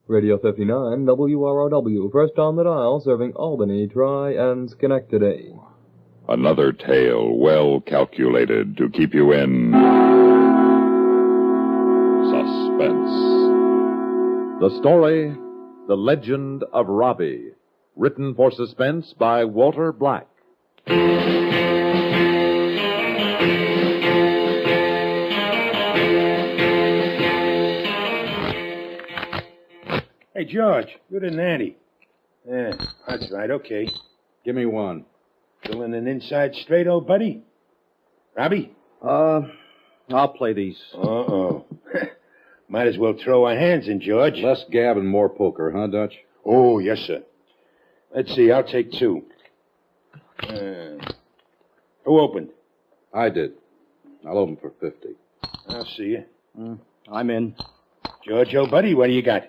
Radio 59, WROW, first on the dial, serving Albany, Tri, and Schenectady. Another tale well calculated to keep you in suspense. The story, The Legend of Robbie, written for suspense by Walter Black. Hey, George, you're the nanny. Yeah, that's right, okay. Give me one. Feeling an inside straight, old buddy? Robbie? I'll play these. Uh-oh. Might as well throw our hands in, George. Less gab and more poker, huh, Dutch? Oh, yes, sir. Let's see, I'll take two. Who opened? I did. I'll open for 50. I'll see you. I'm in. George, old buddy, what do you got?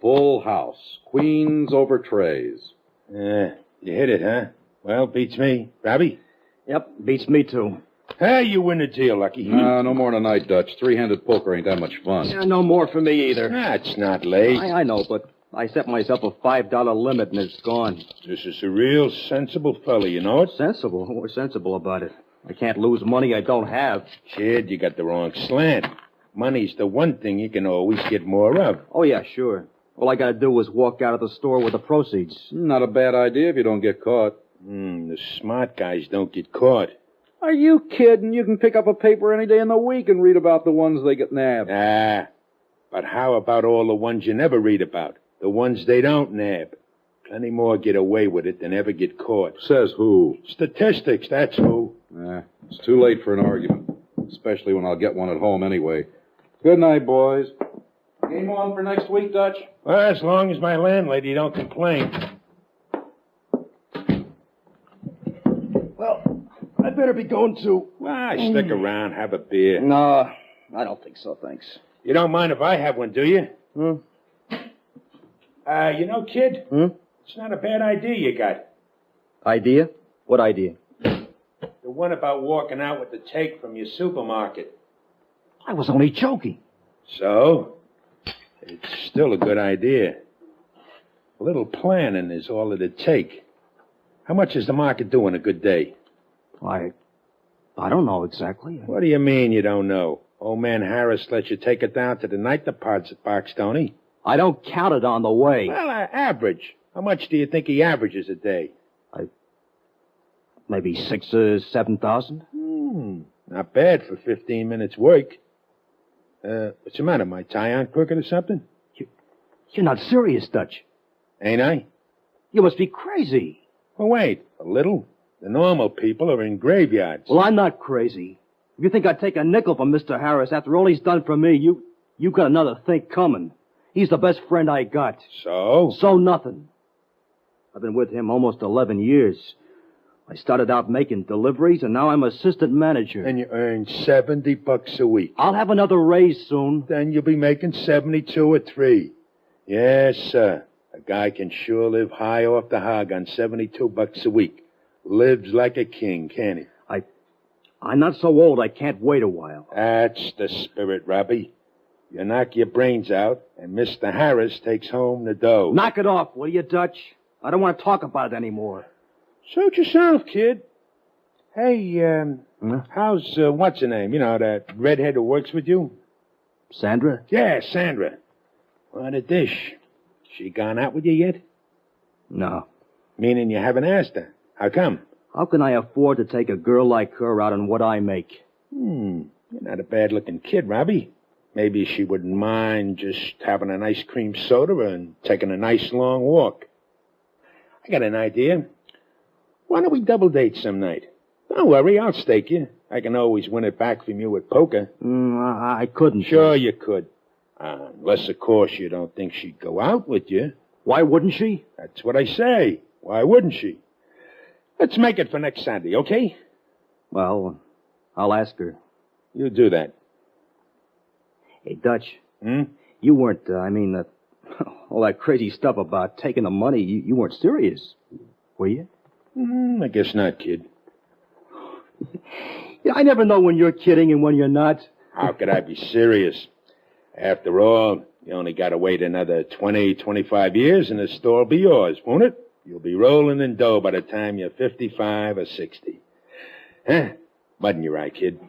Full house. Queens over trays. You hit it, huh? Well, beats me. Robbie? Yep, beats me too. Hey, you win the deal, Lucky. No more tonight, Dutch. Three-handed poker ain't that much fun. Yeah, no more for me either. That's not late. I know, but I set myself a $5 limit and it's gone. This is a real sensible fella, you know it? Sensible? What's sensible about it? I can't lose money I don't have. Kid, you got the wrong slant. Money's the one thing you can always get more of. Oh, yeah, sure. All I gotta do is walk out of the store with the proceeds. Not a bad idea if you don't get caught. The smart guys don't get caught. Are you kidding? You can pick up a paper any day in the week and read about the ones they get nabbed. But how about all the ones you never read about? The ones they don't nab. Plenty more get away with it than ever get caught. Says who? Statistics, that's who. It's too late for an argument. Especially when I'll get one at home anyway. Good night, boys. Game on for next week, Dutch? Well, as long as my landlady don't complain. Well, I better be going to... Stick around, have a beer. No, I don't think so, thanks. You don't mind if I have one, do you? You know, kid, it's not a bad idea you got. Idea? What idea? The one about walking out with the take from your supermarket. I was only joking. So? It's still a good idea. A little planning is all it'd take. How much is the market doing a good day? I don't know exactly. What do you mean you don't know? Old man Harris let you take it down to the night deposit box, don't he? I don't count it on the way. Well, average. How much do you think he averages a day? Maybe 6,000 or 7,000. Not bad for 15 minutes work. What's the matter? My tie on crooked or something? You're not serious, Dutch. Ain't I? You must be crazy. Well, wait, a little. The normal people are in graveyards. Well, I'm not crazy. If you think I'd take a nickel from Mr. Harris after all he's done for me, you got another think coming. He's the best friend I got. So? So nothing. I've been with him almost 11 years. I started out making deliveries, and now I'm assistant manager. And you earn $70 a week. I'll have another raise soon. Then you'll be making 72 or 3. Yes, sir. A guy can sure live high off the hog on $72 a week. Lives like a king, can't he? I'm not so old I can't wait a while. That's the spirit, Robbie. You knock your brains out, and Mr. Harris takes home the dough. Knock it off, will you, Dutch? I don't want to talk about it anymore. Suit yourself, kid. Hey, how's, what's her name? You know, that redhead who works with you? Sandra? Yeah, Sandra. What a dish. She gone out with you yet? No. Meaning you haven't asked her. How come? How can I afford to take a girl like her out on what I make? You're not a bad-looking kid, Robbie. Maybe she wouldn't mind just having an ice cream soda and taking a nice long walk. I got an idea. Why don't we double date some night? Don't worry, I'll stake you. I can always win it back from you at poker. I couldn't. Sure you could. Unless, of course, you don't think she'd go out with you. Why wouldn't she? That's what I say. Why wouldn't she? Let's make it for next Sunday, okay? Well, I'll ask her. You do that. Hey, Dutch. You weren't, all that crazy stuff about taking the money, you weren't serious, were you? I guess not, kid. Yeah, I never know when you're kidding and when you're not. How could I be serious? After all, You only got to wait another 20, 25 years, and the store will be yours, won't it? You'll be rolling in dough by the time you're 55 or 60. Huh? Mud in your eye, kid.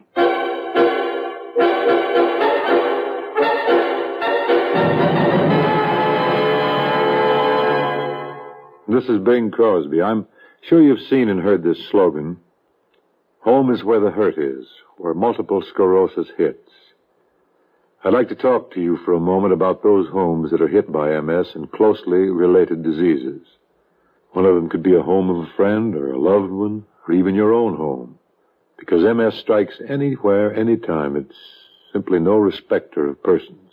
This is Bing Crosby. I'm sure you've seen and heard this slogan. Home is where the hurt is, where multiple sclerosis hits. I'd like to talk to you for a moment about those homes that are hit by MS and closely related diseases. One of them could be a home of a friend or a loved one or even your own home. Because MS strikes anywhere, anytime. It's simply no respecter of persons.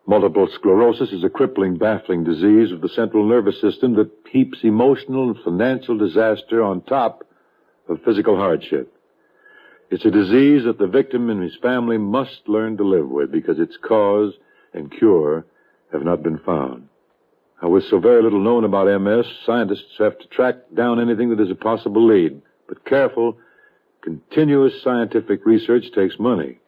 Multiple sclerosis is a crippling, baffling disease of the central nervous system that heaps emotional and financial disaster on top of physical hardship. It's a disease that the victim and his family must learn to live with because its cause and cure have not been found. Now, with so very little known about MS, scientists have to track down anything that is a possible lead. But careful, continuous scientific research takes money.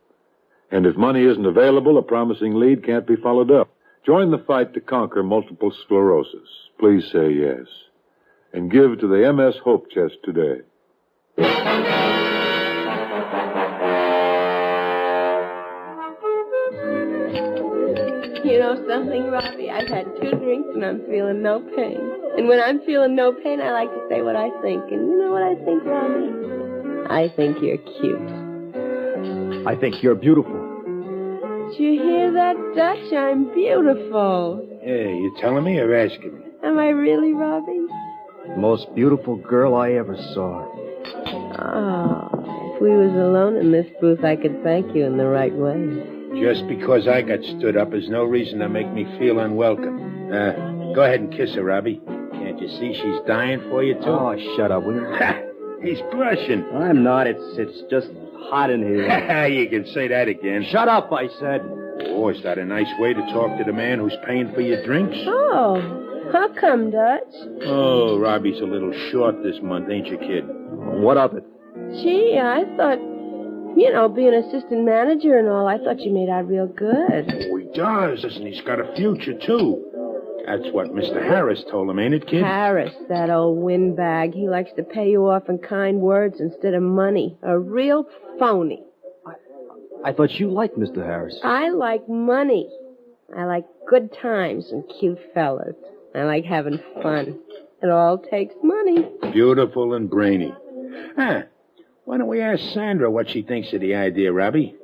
And if money isn't available, a promising lead can't be followed up. Join the fight to conquer multiple sclerosis. Please say yes. And give to the MS Hope Chest today. You know something, Robbie? I've had 2 drinks and I'm feeling no pain. And when I'm feeling no pain, I like to say what I think. And you know what I think, Robbie? I think you're cute. I think you're beautiful. Did you hear that, Dutch? I'm beautiful. Hey, you telling me or asking me? Am I really, Robbie? The most beautiful girl I ever saw. Oh, if we was alone in this booth, I could thank you in the right way. Just because I got stood up is no reason to make me feel unwelcome. Go ahead and kiss her, Robbie. Can't you see she's dying for you, too? Oh, shut up, will you? He's blushing. I'm not. It's just hot in here. You can say that again. Shut up, I said. Oh, is that a nice way to talk to the man who's paying for your drinks? Oh, how come, Dutch? Oh, Robbie's a little short this month, ain't you, kid? What of it? Gee, I thought, being assistant manager and all, I thought you made out real good. Oh, he does, and he's got a future, too. That's what Mr. Harris told him, ain't it, kid? Harris, that old windbag. He likes to pay you off in kind words instead of money. A real phony. I thought you liked Mr. Harris. I like money. I like good times and cute fellas. I like having fun. It all takes money. Beautiful and brainy. Why don't we ask Sandra what she thinks of the idea, Robbie?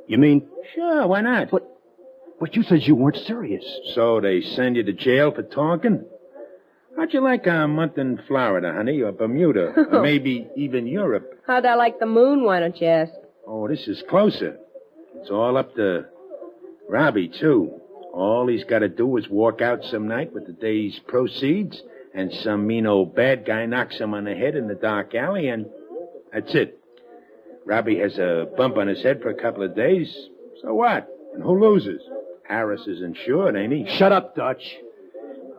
You mean? Sure, why not? But you said you weren't serious. So they send you to jail for talking? How'd you like a month in Florida, honey, or Bermuda, or maybe even Europe? How'd I like the moon, why don't you ask? Oh, this is closer. It's all up to Robbie, too. All he's got to do is walk out some night with the day's proceeds, and some mean old bad guy knocks him on the head in the dark alley, and that's it. Robbie has a bump on his head for a couple of days. So what? And who loses? Harris is insured, ain't he? Shut up, Dutch.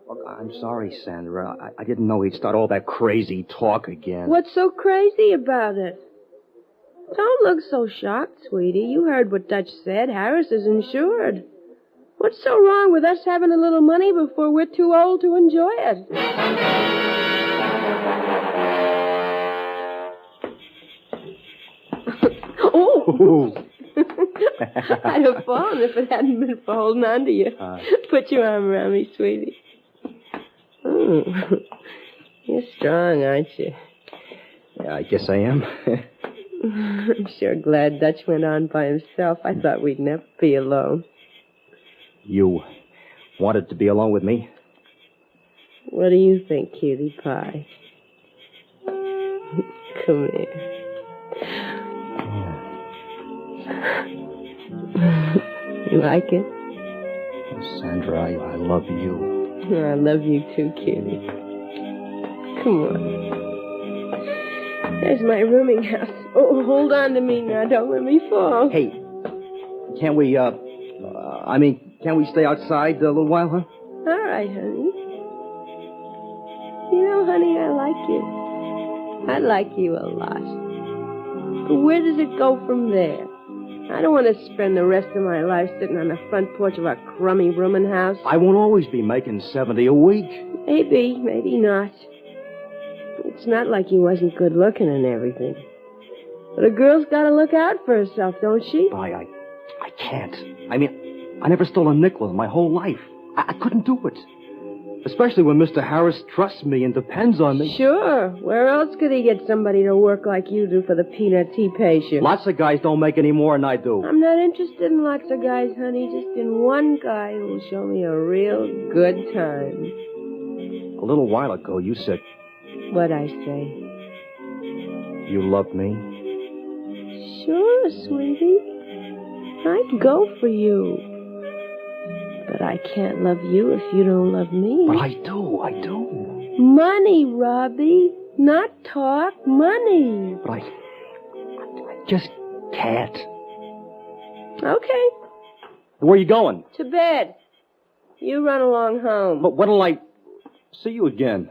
Look, I'm sorry, Sandra. I didn't know he'd start all that crazy talk again. What's so crazy about it? Don't look so shocked, sweetie. You heard what Dutch said. Harris is insured. What's so wrong with us having a little money before we're too old to enjoy it? Oh! I'd have fallen if it hadn't been for holding on to you. Put your arm around me, sweetie. Oh, you're strong, aren't you? Yeah, I guess I am. I'm sure glad Dutch went on by himself. I thought we'd never be alone. You wanted to be alone with me? What do you think, cutie pie? Come here. You like it? Sandra, I love you. I love you too, cutie. Come on. There's my rooming house. Oh, hold on to me now. Don't let me fall. Hey, can't we, can we stay outside a little while, huh? All right, honey. You know, honey, I like you. I like you a lot. But where does it go from there? I don't want to spend the rest of my life sitting on the front porch of a crummy rooming house. I won't always be making $70 a week. Maybe, maybe not. It's not like he wasn't good looking and everything. But a girl's got to look out for herself, don't she? I can't. I mean, I never stole a nickel in my whole life. I couldn't do it. Especially when Mr. Harris trusts me and depends on me. Sure. Where else could he get somebody to work like you do for the peanuts he pays you? Lots of guys don't make any more than I do. I'm not interested in lots of guys, honey. Just in one guy who'll show me a real good time. A little while ago, you said What'd I say? you loved me. Sure, sweetie. I'd go for you. But I can't love you if you don't love me. But I do. Money, Robbie. Not talk. Money. But I just can't. Okay. Where are you going? To bed. You run along home. But when'll I see you again?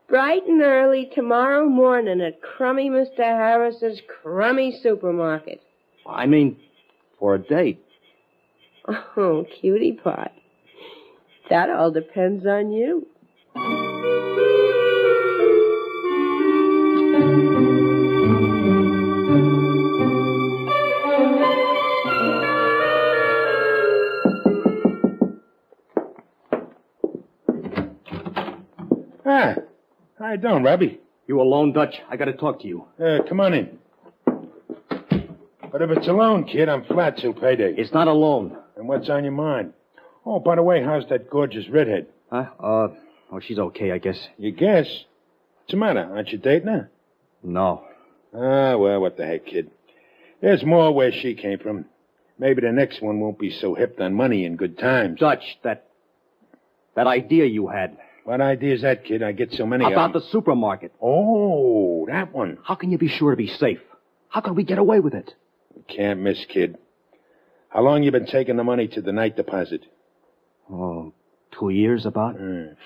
Bright and early tomorrow morning at crummy Mr. Harris's crummy supermarket. I mean, for a date. Oh, cutie pie. That all depends on you. How you doing, Robbie? You alone, Dutch? I gotta talk to you. Come on in. But if it's a loan, kid, I'm flat till payday. It's not a loan. And what's on your mind? Oh, by the way, how's that gorgeous redhead? Huh? Oh, she's okay, I guess. You guess? What's the matter? Aren't you dating her? No. Ah, well, what the heck, kid. There's more where she came from. Maybe the next one won't be so hipped on money and good times. Dutch, that idea you had. What idea is that, kid? I get so many About of the supermarket. Oh, that one. How can you be sure to be safe? How can we get away with it? You can't miss, kid. How long you been taking the money to the night deposit? Oh, 2 years about.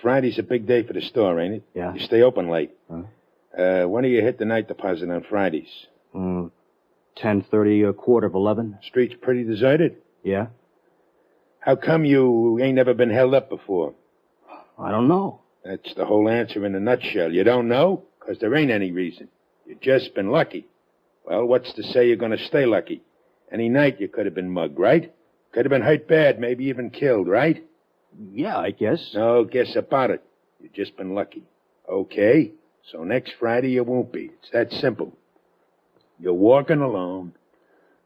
Friday's a big day for the store, ain't it? Yeah. You stay open late. Huh? When do you hit the night deposit on Fridays? 10:30, a quarter of 11. Street's pretty deserted. Yeah? How come you ain't never been held up before? I don't know. That's the whole answer in a nutshell. You don't know? 'Cause there ain't any reason. You've just been lucky. Well, what's to say you're going to stay lucky? Any night you could have been mugged, right? Could have been hurt bad, maybe even killed, right? Yeah, I guess. No, guess about it. You've just been lucky. Okay, so next Friday you won't be. It's that simple. You're walking alone,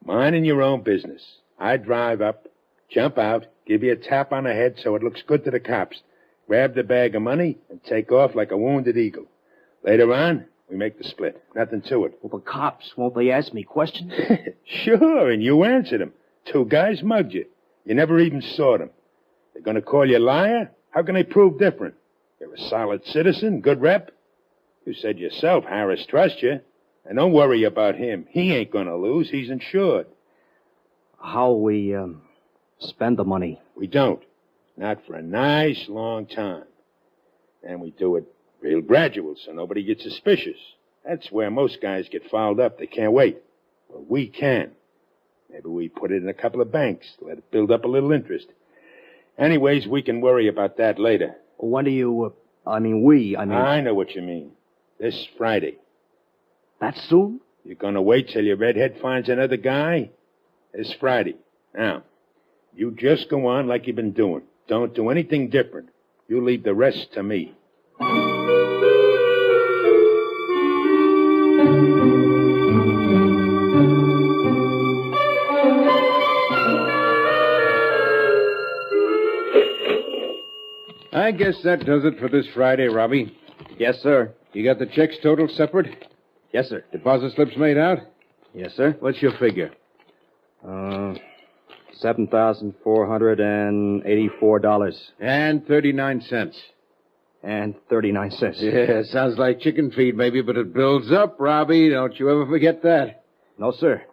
minding your own business. I drive up, jump out, give you a tap on the head so it looks good to the cops, grab the bag of money, and take off like a wounded eagle. Later on, we make the split. Nothing to it. Well, the cops, won't they ask me questions? Sure, and you answered them. 2 guys mugged you. You never even saw them. They're going to call you a liar? How can they prove different? You're a solid citizen, good rep. You said yourself Harris trusts you. And don't worry about him. He ain't going to lose. He's insured. How we, spend the money? We don't. Not for a nice long time. And we do it real gradual so nobody gets suspicious. That's where most guys get fouled up. They can't wait. But we can. Maybe we put it in a couple of banks, let it build up a little interest. Anyways, we can worry about that later. When do you, I know what you mean. This Friday. That soon? You're going to wait till your redhead finds another guy? This Friday. Now, you just go on like you've been doing. Don't do anything different. You leave the rest to me. I guess that does it for this Friday, Robbie. Yes, sir. You got the checks totaled separate? Yes, sir. Deposit slips made out? Yes, sir. What's your figure? $7,484. And 39 cents. And 39 cents. Yeah, sounds like chicken feed, maybe, but it builds up, Robbie. Don't you ever forget that. No, sir.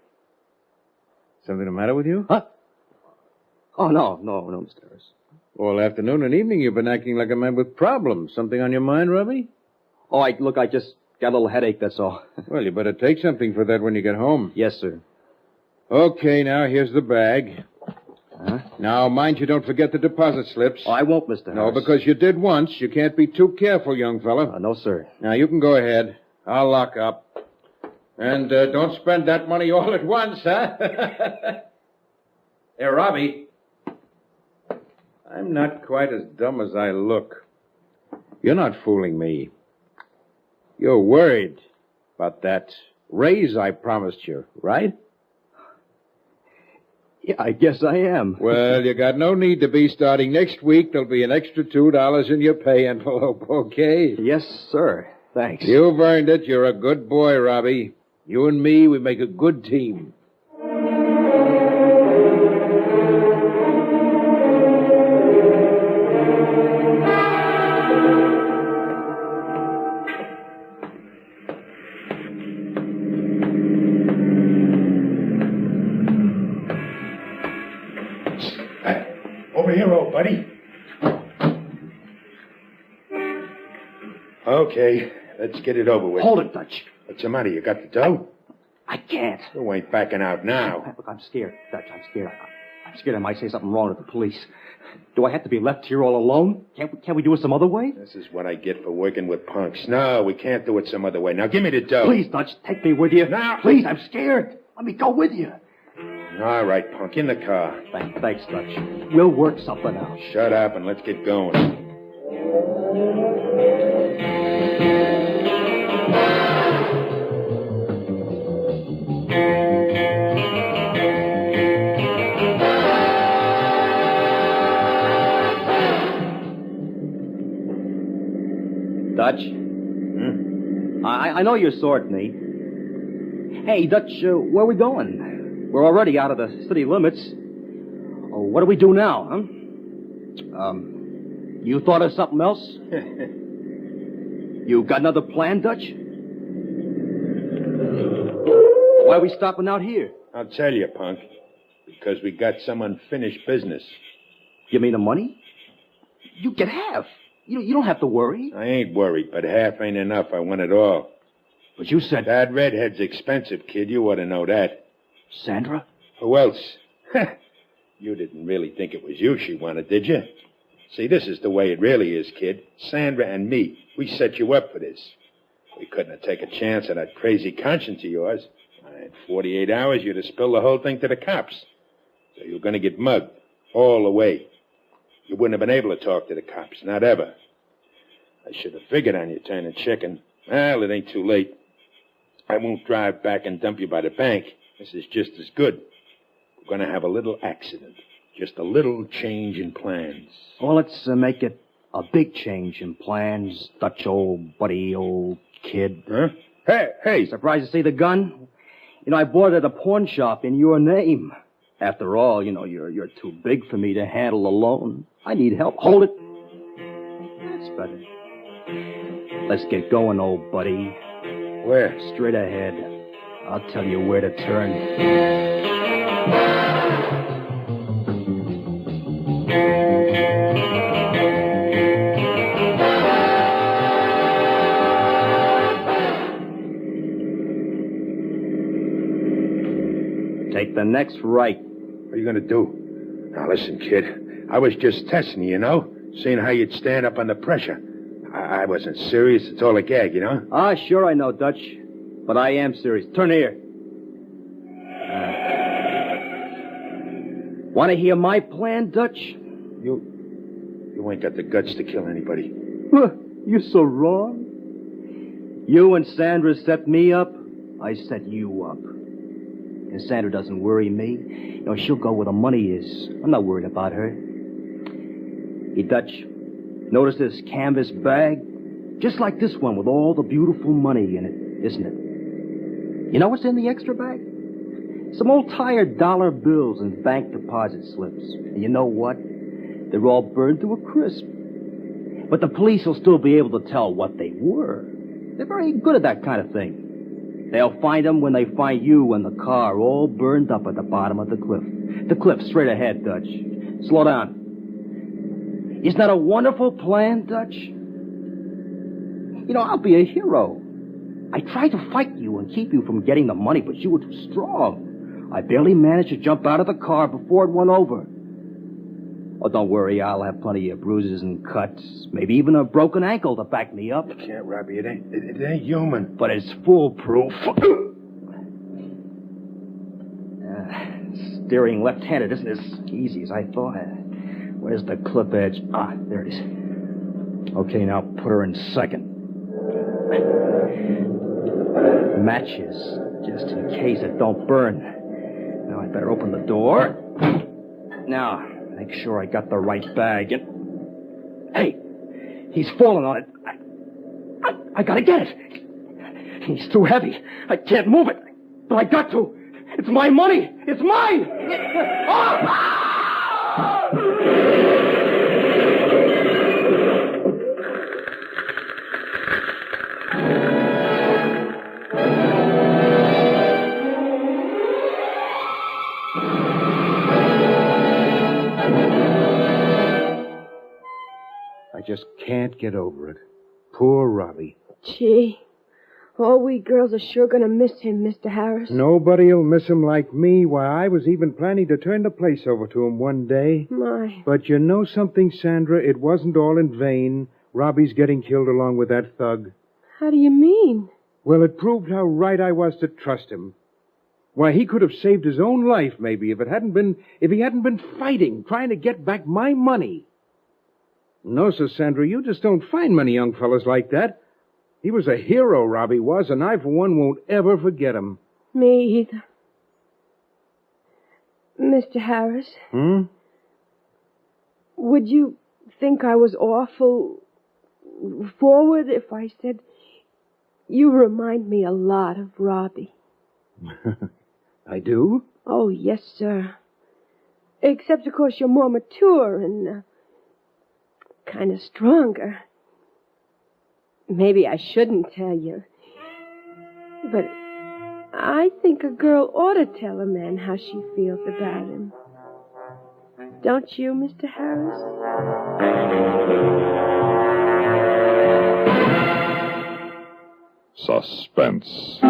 Something the matter with you? Huh? Oh, no, Mr. Harris. All afternoon and evening you've been acting like a man with problems. Something on your mind, Robbie? Oh, I just got a little headache, that's all. Well, you better take something for that when you get home. Yes, sir. Okay, now, here's the bag. Huh? Now, mind you don't forget the deposit slips. Oh, I won't, Mr. Harris. No, because you did once. You can't be too careful, young fella. No, sir. Now, you can go ahead. I'll lock up. And don't spend that money all at once, huh? Hey, Robbie. I'm not quite as dumb as I look. You're not fooling me. You're worried about that raise I promised you, right? Yeah, I guess I am. Well, you got no need to be. Starting next week, there'll be an extra $2 in your pay envelope, okay? Yes, sir. Thanks. You've earned it. You're a good boy, Robbie. You and me, we make a good team. Over here, old buddy. Okay, let's get it over with. Hold it, Dutch. What's the matter? You got the dough? I can't. You ain't backing out now. Look, I'm scared, Dutch. I'm scared. I'm scared I might say something wrong to the police. Do I have to be left here all alone? Can't we do it some other way? This is what I get for working with punks. No, we can't do it some other way. Now, give me the dough. Please, Dutch, take me with you. Now. Please, I'm scared. Let me go with you. All right, punk, in the car. Thanks, Dutch. We'll work something out. Shut up and let's get going. Dutch? I know you're sore at me. Hey, Dutch, where are we going? We're already out of the city limits. Oh, what do we do now, huh? You thought of something else? You got another plan, Dutch? Why are we stopping out here? I'll tell you, punk. Because we got some unfinished business. You mean the money? You get half. You don't have to worry. I ain't worried, but half ain't enough. I want it all. But you said... That redhead's expensive, kid. You ought to know that. Sandra? Who else? You didn't really think it was you she wanted, did you? See, this is the way it really is, kid. Sandra and me, we set you up for this. We couldn't have taken a chance on that crazy conscience of yours. In 48 hours, you'd have spilled the whole thing to the cops. So you're going to get mugged all the way. You wouldn't have been able to talk to the cops, not ever. I should have figured on you turning chicken. Well, it ain't too late. I won't drive back and dump you by the bank. This is just as good. We're going to have a little accident. Just a little change in plans. Well, let's make it a big change in plans, Dutch, old buddy, old kid. Huh? Hey! Surprised to see the gun? I bought it at a pawn shop in your name. After all, you're too big for me to handle alone. I need help. Hold it. That's better. Let's get going, old buddy. Where? Straight ahead. I'll tell you where to turn. Take the next right. What are you going to do? Now, listen, kid. I was just testing you, seeing how you'd stand up under pressure. I wasn't serious. It's all a gag, Sure I know, Dutch. But I am serious. Turn here. Want to hear my plan, Dutch? You ain't got the guts to kill anybody. You're so wrong. You and Sandra set me up. I set you up. And Sandra doesn't worry me. She'll go where the money is. I'm not worried about her. Hey, Dutch, notice this canvas bag? Just like this one with all the beautiful money in it, isn't it? You know what's in the extra bag? Some old tired dollar bills and bank deposit slips. And you know what? They're all burned to a crisp. But the police will still be able to tell what they were. They're very good at that kind of thing. They'll find them when they find you and the car all burned up at the bottom of the cliff. The cliff straight ahead, Dutch. Slow down. Isn't that a wonderful plan, Dutch? I'll be a hero. I tried to fight you and keep you from getting the money, but you were too strong. I barely managed to jump out of the car before it went over. Oh, don't worry, I'll have plenty of bruises and cuts, maybe even a broken ankle to back me up. You can't, Robbie. It ain't human. But it's foolproof. Steering left-handed isn't as easy as I thought. Where's the clip edge? Ah, there it is. Okay, now put her in second. Matches, just in case it don't burn. Now I better open the door. Now, make sure I got the right bag. And hey, he's falling on it. I gotta get it. He's too heavy. I can't move it. But I got to. It's my money. It's mine. I just can't get over it. Poor Robbie. Gee, all we girls are sure gonna miss him, Mr. Harris. Nobody'll miss him like me. Why, I was even planning to turn the place over to him one day. My. But you know something, Sandra? It wasn't all in vain. Robbie's getting killed along with that thug. How do you mean? Well, it proved how right I was to trust him. Why, he could have saved his own life, maybe, if he hadn't been fighting, trying to get back my money. No, Sir Sandra, you just don't find many young fellas like that. He was a hero, Robbie was, and I, for one, won't ever forget him. Me either. Mr. Harris? Would you think I was awful forward if I said you remind me a lot of Robbie? I do? Oh, yes, sir. Except, of course, you're more mature and kind of stronger. Maybe I shouldn't tell you. But I think a girl ought to tell a man how she feels about him. Don't you, Mr. Harris? Suspense.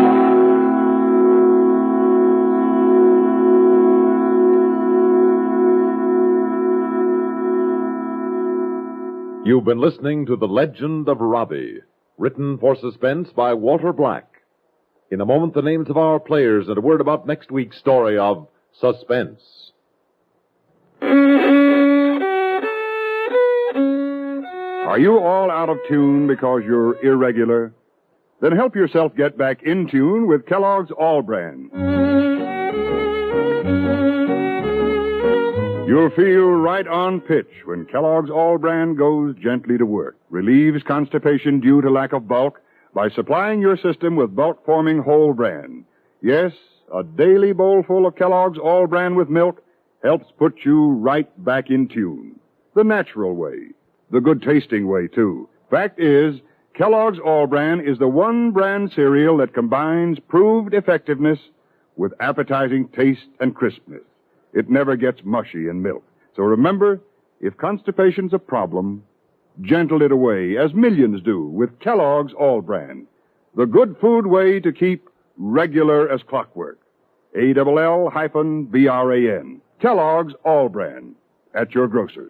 You've been listening to The Legend of Robbie, written for suspense by Walter Black. In a moment, the names of our players and a word about next week's story of Suspense. Are you all out of tune because you're irregular? Then help yourself get back in tune with Kellogg's All Brand. You'll feel right on pitch when Kellogg's All Brand goes gently to work, relieves constipation due to lack of bulk by supplying your system with bulk-forming whole bran. Yes, a daily bowl full of Kellogg's All Brand with milk helps put you right back in tune. The natural way. The good-tasting way, too. Fact is, Kellogg's All Bran is the one brand cereal that combines proved effectiveness with appetizing taste and crispness. It never gets mushy in milk. So remember, if constipation's a problem, gentle it away, as millions do, with Kellogg's All Bran. The good food way to keep regular as clockwork. ALL-BRAN. Kellogg's All Bran. At your grocer.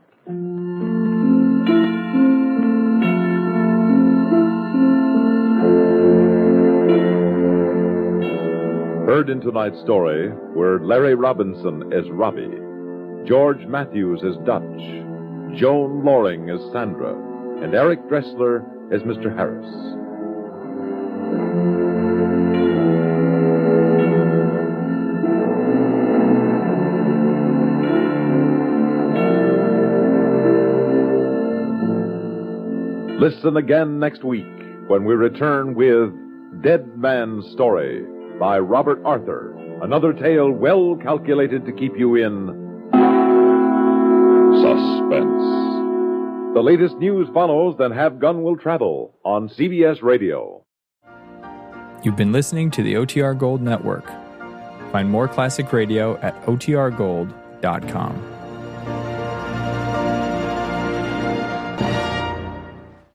Heard in tonight's story were Larry Robinson as Robbie, George Matthews as Dutch, Joan Loring as Sandra, and Eric Dressler as Mr. Harris. Listen again next week when we return with Dead Man's Story by Robert Arthur, another tale well calculated to keep you in suspense. The latest news follows, then Have Gun Will Travel on CBS Radio. You've been listening to the OTR Gold Network. Find more classic radio at otrgold.com.